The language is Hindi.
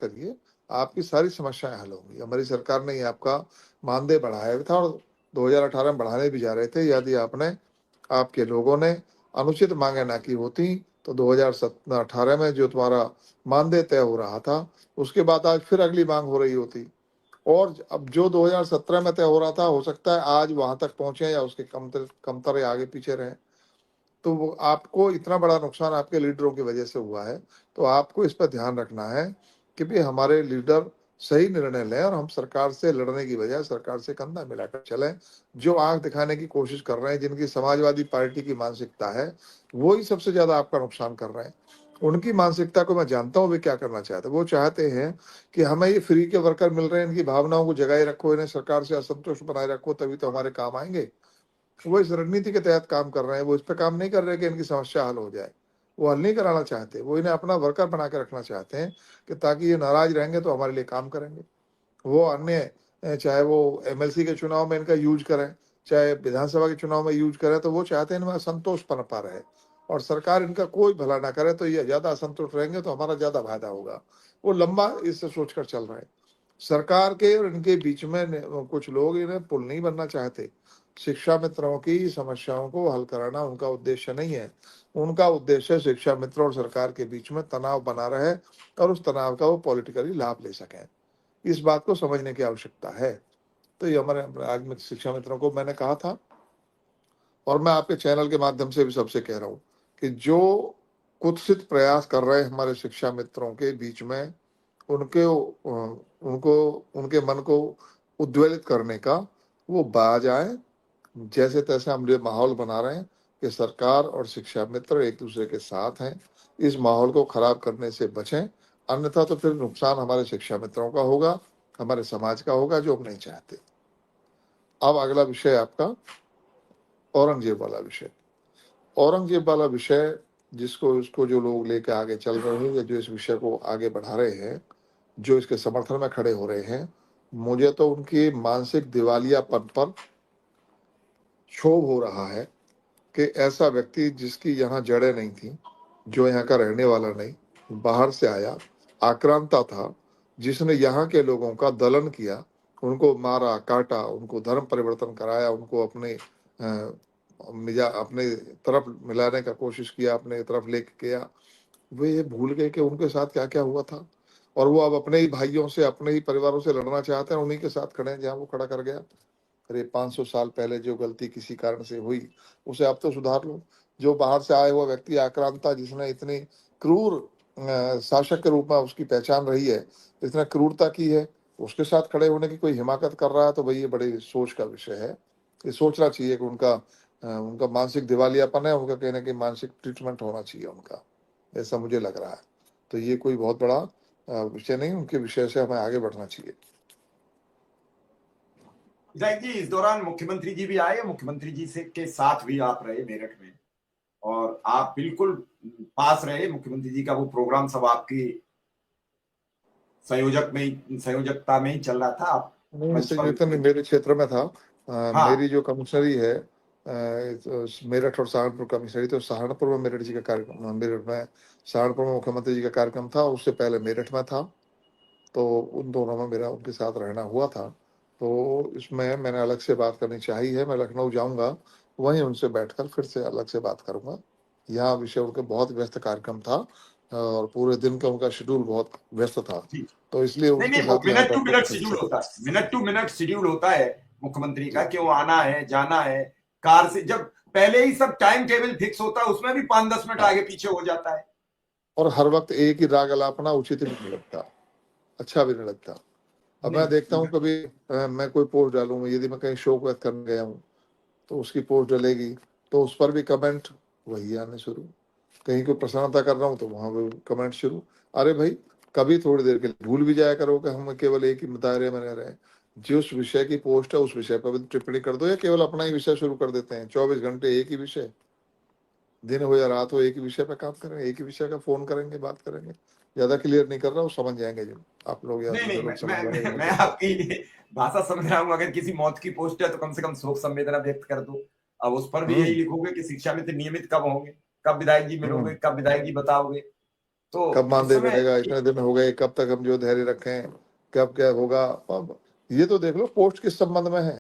करिए, आपकी सारी समस्याएँ हल होंगी। हमारी सरकार ने ये आपका मानदेय बढ़ाया भी था और 2018 में बढ़ाने भी जा रहे थे। यदि आपके लोगों ने अनुचित माँगें ना की होती, तो 2018 में जो तुम्हारा मानदेय तय हो रहा था, उसके बाद आज फिर अगली माँग हो रही होती। और अब जो 2017 में तय हो रहा था, हो सकता है आज वहाँ तक पहुँचे या उसके कमतर या आगे पीछे रहें। तो वो आपको इतना बड़ा नुकसान आपके लीडरों की वजह से हुआ है, तो आपको इस पर ध्यान रखना है कि भई हमारे लीडर सही निर्णय लें और हम सरकार से लड़ने की बजाय सरकार से कंधा मिलाकर चलें। जो आँख दिखाने की कोशिश कर रहे हैं, जिनकी समाजवादी पार्टी की मानसिकता है, वो ही सबसे ज़्यादा आपका नुकसान कर रहे हैं। उनकी मानसिकता को मैं जानता हूँ वे क्या करना चाहते हैं। वो चाहते हैं कि हमें ये फ्री के वर्कर मिल रहे हैं, इनकी भावनाओं को जगाए रखो, इन्हें सरकार से असंतुष्ट बनाए रखो, तभी तो हमारे काम आएँगे। वो इस रणनीति के तहत काम कर रहे हैं, वो इस पे काम नहीं कर रहे कि इनकी समस्या हल हो जाए। वो हल नहीं कराना चाहते, वो इन्हें अपना वर्कर बना के रखना चाहते हैं कि ताकि ये नाराज़ रहेंगे तो हमारे लिए काम करेंगे। वो अन्य चाहे वो एमएलसी के चुनाव में इनका यूज़ करें, चाहे विधानसभा के चुनाव में यूज़ करें, तो वो चाहते हैं इनमें असंतोष पनपा रहे और सरकार इनका कोई भला ना करे, तो ये ज़्यादा असंतुष्ट रहेंगे तो हमारा ज़्यादा फायदा होगा। वो लंबा इससे सोचकर चल रहे हैं। सरकार के और इनके बीच में कुछ लोग इन्हें पुल नहीं बनना चाहते। शिक्षा मित्रों की समस्याओं को हल कराना उनका उद्देश्य नहीं है। उनका उद्देश्य शिक्षा मित्रों और सरकार के बीच में तनाव बना रहे और उस तनाव का वो पॉलिटिकली लाभ ले सकें। इस बात को समझने की आवश्यकता है। तो ये हमारे आज में शिक्षा मित्रों को मैंने कहा था और मैं आपके चैनल के माध्यम से भी सबसे कह रहा हूँ कि जो कुत्सित प्रयास कर रहे हैं हमारे शिक्षा मित्रों के बीच में उनके उनको उनके मन को उद्वेलित करने का, वो बाज आए। जैसे तैसे हम ये माहौल बना रहे हैं कि सरकार और शिक्षा मित्र एक दूसरे के साथ हैं। इस माहौल को खराब करने से बचें, अन्यथा तो फिर नुकसान हमारे शिक्षा मित्रों का होगा, हमारे समाज का होगा, जो हम नहीं चाहते। अब अगला विषय आपका औरंगजेब वाला विषय। औरंगजेब वाला विषय जिसको उसको जो लोग लेके आगे चल रहे हैं या जो इस विषय को आगे बढ़ा रहे हैं, जो इसके समर्थन में खड़े हो रहे हैं, मुझे तो उनकी मानसिक दिवालियापन पर क्षोभ हो रहा है कि ऐसा व्यक्ति जिसकी यहाँ जड़ें नहीं थी, जो यहाँ का रहने वाला नहीं, बाहर से आया, आक्रांता था, जिसने यहाँ के लोगों का दलन किया, उनको मारा, काटा, उनको धर्म परिवर्तन कराया, उनको अपने तरफ मिलाने का कोशिश किया, अपने तरफ लेके गया। वे ये भूल गए कि उनके साथ क्या-क्या हुआ था और वो अब अपने ही भाइयों से, अपने ही परिवारों से लड़ना चाहते हैं, उन्हीं के साथ खड़े हैं जहाँ वो खड़ा कर गया। अरे 500 साल पहले जो गलती किसी कारण से हुई, उसे अब तो सुधार लो। जो बाहर से आया हुआ व्यक्ति आक्रांता, जिसने इतनी क्रूर शासक के रूप में उसकी पहचान रही है, जिसने क्रूरता की है, उसके साथ खड़े होने की कोई हिमाकत कर रहा है, तो भाई ये बड़ी सोच का विषय है। ये सोचना चाहिए कि उनका मानसिक दिवालियापन है, उनका कहीं न कहीं मानसिक ट्रीटमेंट होना चाहिए उनका, ऐसा मुझे लग रहा है। तो ये कोई बहुत बड़ा विषय नहीं, उनके विषय से हमें आगे बढ़ना चाहिए। विधायक जी, इस दौरान मुख्यमंत्री जी भी आए, मुख्यमंत्री जी से के साथ भी आप रहे मेरठ में और आप बिल्कुल पास रहे। मुख्यमंत्री जी का वो प्रोग्राम सब आपकी संयोजकता में ही चल रहा था। आप नहीं, मंच पर संयुक्त नहीं, मेरे क्षेत्र में था। हाँ मेरी जो कमिश्नरी है मेरठ और सहारनपुर कमिश्नरी, तो सहारनपुर में मेरठ जी का कार्यक्रम, मेरठ में सहारनपुर में मुख्यमंत्री जी का कार्यक्रम था, उससे पहले मेरठ में था। तो उन दोनों में मेरा उनके साथ रहना हुआ था। तो इसमें मैंने अलग से बात करनी चाहिए है। मैं लखनऊ जाऊँगा, वहीं उनसे बैठकर फिर से अलग से बात करूँगा। यहाँ विषय उनके बहुत व्यस्त कार्यक्रम था और पूरे दिन का उनका शेड्यूल बहुत व्यस्त था। जी। तो इसलिए नहीं उनके नहीं, वो साथ यहाँ मिनट टू बैठकर मिनट नहीं शेड्यूल सका। होता है, मिनट टू मिनट शेड्यूल होता है मुख्यमंत्री का, जी। क्यों आना है जाना है। कार से जब पहले ही सब टाइम टेबल फिक्स होता है, उसमें भी 5-10 मिनट हाँ, आगे पीछे हो जाता है। और हर वक़्त एक ही राग अलापना उचित भी नहीं लगता, अच्छा भी नहीं लगता। अब मैं देखता नहीं हूँ कभी मैं कोई पोस्ट डालूँ, यदि मैं कहीं शो व्यक्त करने गया हूँ, तो उसकी पोस्ट डलेगी, तो उस पर भी कमेंट वही आने शुरू। कहीं कोई प्रसन्नता कर रहा हूँ, तो वहाँ पे कमेंट शुरू। अरे भाई, कभी थोड़ी देर के लिए भूल भी जाया करो कि हम केवल एक ही दायरे में रह रहे हैं। जिस विषय की पोस्ट है, उस विषय पर भी टिप्पणी कर दो या केवल अपना ही विषय शुरू कर देते हैं। 24 घंटे एक ही विषय, दिन हो या रात हो, एक ही विषय पे काम करेंगे, एक ही विषय का फ़ोन करेंगे, बात करेंगे। ज़्यादा क्लियर नहीं कर रहा हूँ, समझ जाएँगे जो आप लोग या नहीं नहीं, दूसरे लोग मैं समझ मैं जाएँगे मैं, मैं मैं क्या कह आपकी भाषा समझ रहा हूँ। अगर किसी मौत की पोस्ट है तो कम से कम शोक संवेदना व्यक्त कर दो। अब उस पर भी हुँ, यही लिखोगे कि शिक्षा मित्र नियमित कब होंगे, कब विधायक जी हुँ। मिलोगे, कब विधायक जी बताओगे। तो कब इस मानदेय समय बढ़ेगा, इतने दिन हो गए, कब तक हम जो धैर्य रखें, कब क्या होगा। अब ये तो देख लो पोस्ट किस संबंध में है।